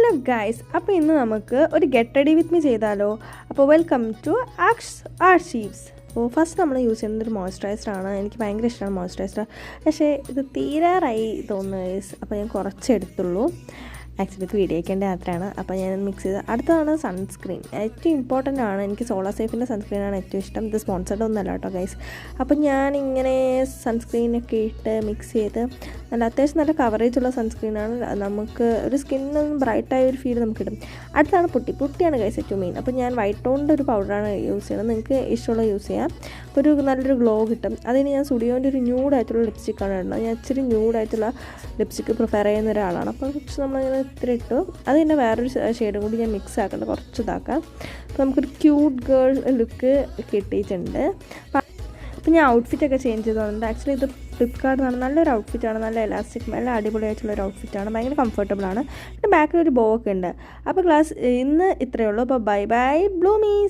Hello guys, അപ്പോൾ ഇന്ന് നമുക്ക് ഒരു ഗെറ്റ് റെഡി വിത്ത് മീ ചെയ്താലോ. അപ്പോൾ വെൽക്കം ടു ആർഷീവ്സ്. അപ്പോൾ ഫസ്റ്റ് നമ്മൾ യൂസ് ചെയ്യുന്നത് ഒരു മോയ്സ്ചറൈസറാണ്. എനിക്ക് ഭയങ്കര ഇഷ്ടമാണ് മോയ്സ്ചറൈസർ, പക്ഷേ ഇത് തീരാറായി തോന്നുന്നു ഗൈസ്. അപ്പോൾ ഞാൻ കുറച്ച് എടുത്തുള്ളൂ. ആക്ച്വലി ഇത് വീഡിയോക്കേണ്ട യാത്രയാണ്. അപ്പോൾ ഞാൻ മിക്സ് ചെയ്ത് അടുത്തതാണ് സൺസ്ക്രീൻ. ഏറ്റവും ഇമ്പോർട്ടൻ്റ് ആണ്. എനിക്ക് സോളാർ സേഫിൻ്റെ സൺസ്ക്രീനാണ് ഏറ്റവും ഇഷ്ടം. ഇത് സ്പോൺസർഡ് ഒന്നുമല്ല കേട്ടോ ഗൈസ്. അപ്പോൾ ഞാനിങ്ങനെ സൺസ്ക്രീനൊക്കെ ഇട്ട് മിക്സ് ചെയ്ത് അത്യാവശ്യം നല്ല കവറേജുള്ള സൺസ്ക്രീനാണ്. നമുക്ക് ഒരു സ്കിന്നൊന്ന് ബ്രൈറ്റായ ഒരു ഫീൽ നമുക്ക് കിട്ടും. അടുത്താണ് പുട്ടിയാണ് ഗൈസ് ഏറ്റവും മെയിൻ. അപ്പോൾ ഞാൻ വൈറ്റ് ടോണിൻ്റെ ഒരു പൗഡറാണ് യൂസ് ചെയ്യുന്നത്. നിങ്ങൾക്ക് ഇഷ്ടമുള്ള യൂസ് ചെയ്യാം. അപ്പോൾ ഒരു നല്ലൊരു ഗ്ലോ കിട്ടും. അതിന് ഞാൻ സ്റ്റുഡിയോൻ്റെ ഒരു ന്യൂഡായിട്ടുള്ള ലിപ്സ്റ്റിക്കാണ് ഇടുന്നത്. ഞാൻ ഇച്ചിരി ന്യൂഡായിട്ടുള്ള ലിപ്സ്റ്റിക്ക് പ്രിഫർ ചെയ്യുന്ന ഒരാളാണ്. അപ്പോൾ കുറച്ച് നമ്മളിങ്ങനെ ഇത്തിരി ഇട്ടു. അത് തന്നെ വേറൊരു ഷെയ്ഡും കൂടി ഞാൻ മിക്സ് ആക്കേണ്ട, കുറച്ച് ഇതാക്കാം. അപ്പോൾ നമുക്കൊരു ക്യൂട്ട് ഗേൾ ലുക്ക് കിട്ടിയിട്ടുണ്ട്. അപ്പോൾ ഞാൻ ഔട്ട്ഫിറ്റൊക്കെ ചേഞ്ച് ചെയ്തോണ്ട് ആക്ച്വലി ഇത് ഫ്ലിപ്കാർട്ടിൽ നിന്നാണ്. നല്ലൊരു ഔട്ട്ഫിറ്റാണ്, നല്ല എലാസ്റ്റിക്, നല്ല അടിപൊളിയായിട്ടുള്ളൊരു ഔട്ട്ഫിറ്റാണ്. ഭയങ്കര കംഫർട്ടബിളാണ്. പിന്നെ ബാക്കിൽ ഒരു ബോ ഒക്കെ ഉണ്ട്. അപ്പോൾ ക്ലാസ് ഇന്ന് ഇത്രയേ ഉള്ളൂ. അപ്പോൾ ബൈ ബൈ ബ്ലൂമീസ്.